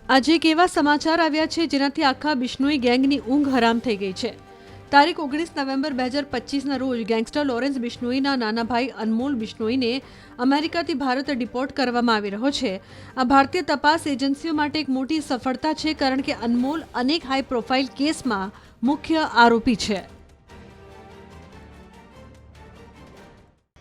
આજે એક એવા સમાચાર આવ્યા છે જેનાથી આખા બિશ્નોઈ ગેંગની ઊંઘ હરામ થઈ ગઈ છે। તારીખ 19 નવેમ્બર 2025ના રોજ ગેંગસ્ટર લોરેન્સ બિશ્નોઈના નાના ભાઈ અનમોલ બિશ્નોઈને અમેરિકાથી ભારત ડિપોર્ટ કરવામાં આવી રહ્યો છે। આ ભારતીય તપાસ એજન્સીઓ માટે એક મોટી સફળતા છે, કારણ કે અનમોલ અનેક હાઈ પ્રોફાઇલ કેસમાં મુખ્ય આરોપી છે।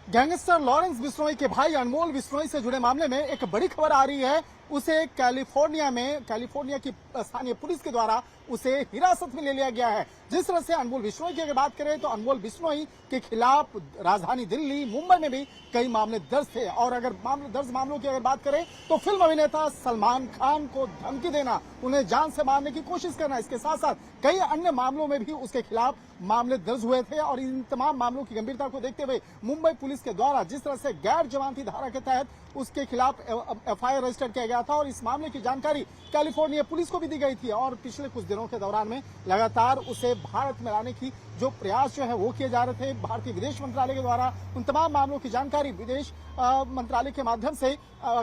गैंगस्टर लॉरेंस बिश्नोई के भाई अनमोल बिश्नोई से जुड़े मामले में एक बड़ी खबर आ रही है। उसे कैलिफोर्निया की स्थानीय पुलिस के द्वारा उसे हिरासत में ले लिया गया है। जिस तरह से अनमोल बिश्नोई की अगर बात करें तो अनमोल बिश्नोई के खिलाफ राजधानी दिल्ली, मुंबई में भी कई मामले दर्ज थे। और अगर मामलों की अगर बात करें तो फिल्म अभिनेता सलमान खान को धमकी देना, उन्हें जान से मारने की कोशिश करना, इसके साथ साथ कई अन्य मामलों में भी उसके खिलाफ मामले दर्ज हुए थे। और इन तमाम मामलों की गंभीरता को देखते हुए मुंबई पुलिस के द्वारा जिस तरह से गैर जमानती धारा के तहत उसके खिलाफ एफआईआर रजिस्टर किया गया था और इस मामले की जानकारी कैलिफोर्निया पुलिस को भी दी गई थी। और पिछले कुछ दिनों के दौरान में लगातार उसे भारत में लाने की जो प्रयास जो है वो किए जा रहे थे। भारतीय विदेश मंत्रालय के द्वारा उन तमाम मामलों की जानकारी विदेश मंत्रालय के माध्यम से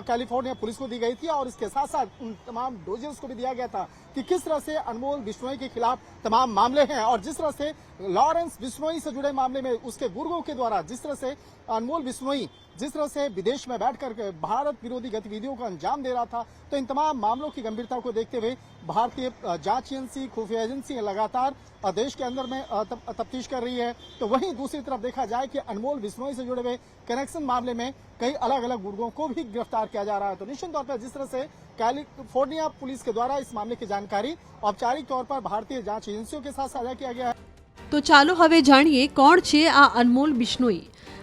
कैलिफोर्निया पुलिस को दी गई थी। और इसके साथ साथ उन तमाम डोजेस को भी दिया गया था कि किस तरह से अनमोल बिश्नोई के खिलाफ तमाम मामले हैं। और जिस तरह से लॉरेंस बिश्नोई से जुड़े मामले में उसके गुर्गों के द्वारा जिस तरह से अनमोल बिश्नोई जिस तरह से विदेश में बैठकर भारत विरोधी गतिविधियों को अंजाम दे रहा था, तो इन तमाम मामलों की गंभीरता को देखते हुए भारतीय जांच एजेंसी, खुफिया एजेंसी लगातार देश के अंदर में तफ्तीश कर रही है। तो वहीं दूसरी तरफ देखा जाए कि अनमोल बिश्नोई से जुड़े हुए कनेक्शन मामले में कई अलग अलग गुर्गों को भी गिरफ्तार किया जा रहा है। तो निश्चित तौर पर जिस तरह से कैलिफोर्निया पुलिस के द्वारा इस मामले की जानकारी औपचारिक तौर पर भारतीय जांच एजेंसियों के साथ साझा किया गया है। तो ચાલો હવે જાણીએ કોણ છે આ અનમોલ બિશ્નોઈ।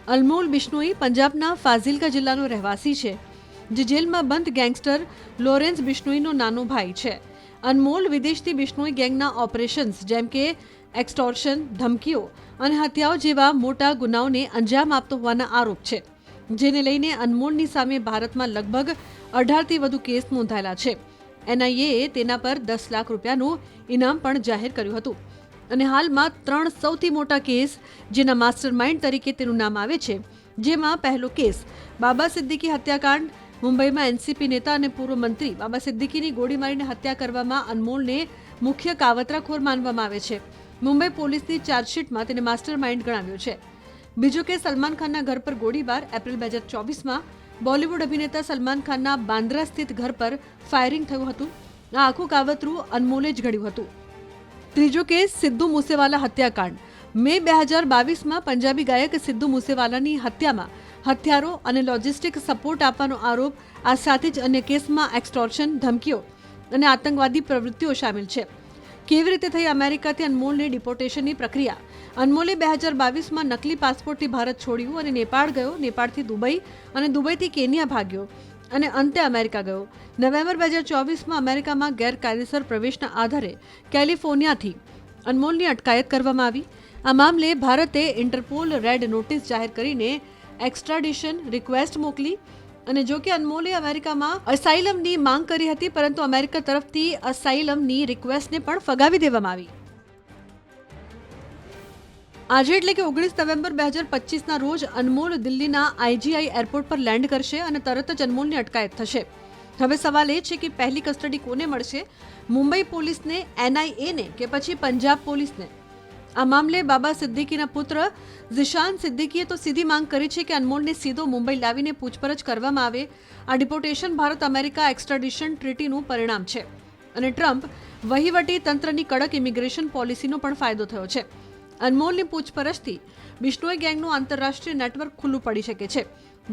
અનમોલ બિશ્નોઈ પંજાબના ફાઝિલકા જિલ્લાનો રહેવાસી છે, જે જેલમાં બંધ ગેંગસ્ટર લોરેન્સ બિશ્નોઈનો નાનો ભાઈ છે। અનમોલ વિદેશથી બિશ્નોઈ ગેંગના ઓપરેશન્સ જેમ કે એક્સટોર્શન, ધમકીઓ અને હત્યાઓ જેવા મોટા ગુનાઓને અંજામ આપતો હોવાના આરોપ છે, જેને લઈને અનમોલની સામે ભારતમાં લગભગ 18થી વધુ કેસ નોંધાયેલા છે। એનઆઈએ તેના પર 10 લાખ રૂપિયાનું ઇનામ પણ જાહેર કર્યું હતું। અને હાલમાં 3 સૌથી મોટા કેસ જેના માસ્ટર માઇન્ડ તરીકે તેનું નામ આવે છે, જેમાં પહેલો કેસ બાબા સિદ્દીકી હત્યાકાંડ। મુંબઈમાં એનસીપી નેતા અને પૂર્વ મંત્રી બાબા સિદ્દીકીની ગોળી મારીને હત્યા કરવામાં અનમોલને મુખ્ય કાવતરાખોર માનવામાં આવે છે। મુંબઈ પોલીસની ચાર્જશીટમાં તેને માસ્ટર માઇન્ડ ગણાવ્યો છે। બીજો કેસ સલમાન ખાનના ઘર પર ગોળીબાર। એપ્રિલ 2024માં બોલિવૂડ અભિનેતા સલમાન ખાનના બાંદ્રા સ્થિત ઘર પર ફાયરિંગ થયું હતું। આ આખું કાવતરું અનમોલે જ ઘડ્યું હતું। ત્રીજો કેસ સિદ્ધુ મૂસેવાલા હત્યાકાંડ। મે 2022માં પંજાબી ગાયક સિદ્ધુ મૂસેવાલાની હત્યામાં હથિયારો અને લોજિસ્ટિક સપોર્ટ આપવાનો આરોપ। આ સાથે જ અન્ય કેસમાં એક્સટોર્શન, ધમકીઓ અને આતંકવાદી પ્રવૃત્તિઓ શામેલ છે। કેવી રીતે થઈ અમેરિકાથી અનમોલની ડિપોર્ટેશનની પ્રક્રિયા? અનમોલે 2022માં નકલી પાસપોર્ટથી ભારત છોડ્યું અને નેપાળ ગયો, નેપાળથી દુબઈ અને દુબઈથી કેન્યા ભાગ્યો અને અંતે અમેરિકા ગયો। નવેમ્બર 2024માં અમેરિકામાં ગેરકાયદેસર પ્રવેશના આધારે કેલિફોર્નિયાથી અનમોલની અટકાયત કરવામાં આવી। આ મામલે ભારતે ઇન્ટરપોલ રેડ નોટિસ જાહેર કરીને એક્સ્ટ્રાડિશન રિક્વેસ્ટ મોકલી। અને જો કે અનમોલે અમેરિકામાં અસાઇલમની માંગ કરી હતી, પરંતુ અમેરિકા તરફથી અસાઇલમની રિક્વેસ્ટને પણ ફગાવી દેવામાં આવી। આજે એટલે કે 19 નવેમ્બર 2025ના રોજ અનમોલ દિલ્હીના આઈજીઆઈ એરપોર્ટ પર લેન્ડ કરશે અને તરત જ અનમોલની અટકાયત થશે। હવે સવાલ એ છે કે પહેલી કસ્ટડી કોને મળશે, મુંબઈ પોલીસને, એનઆઈએ કે પછી પંજાબ પોલીસને? આ મામલે બાબા સિદ્દીકીના પુત્ર ઝિશાન સિદ્દીકીએ તો સીધી માંગ કરી છે કે અનમોલને સીધો મુંબઈ લાવીને પૂછપરછ કરવામાં આવે। આ ડિપોર્ટેશન ભારત અમેરિકા એક્સ્ટ્રાડિશન ટ્રીટીનું પરિણામ છે અને ટ્રમ્પ વહીવટી તંત્રની કડક ઇમિગ્રેશન પોલિસીનો પણ ફાયદો થયો છે। અનમોલની પૂછપરછથી બિશ્નોઈ ગેંગનું આંતરરાષ્ટ્રીય નેટવર્ક ખુલ્લું પડી શકે છે,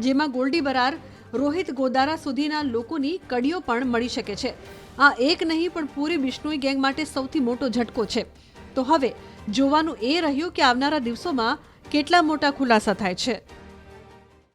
જેમાં ગોલ્ડી બરાર, રોહિત ગોદારા સુધીના લોકોની કડીઓ પણ મળી શકે છે। આ એક નહીં પણ પૂરી બિશ્નોઈ ગેંગ માટે સૌથી મોટો ઝટકો છે। તો હવે જોવાનું એ રહ્યું કે આવનારા દિવસોમાં કેટલા મોટા ખુલાસા થાય છે।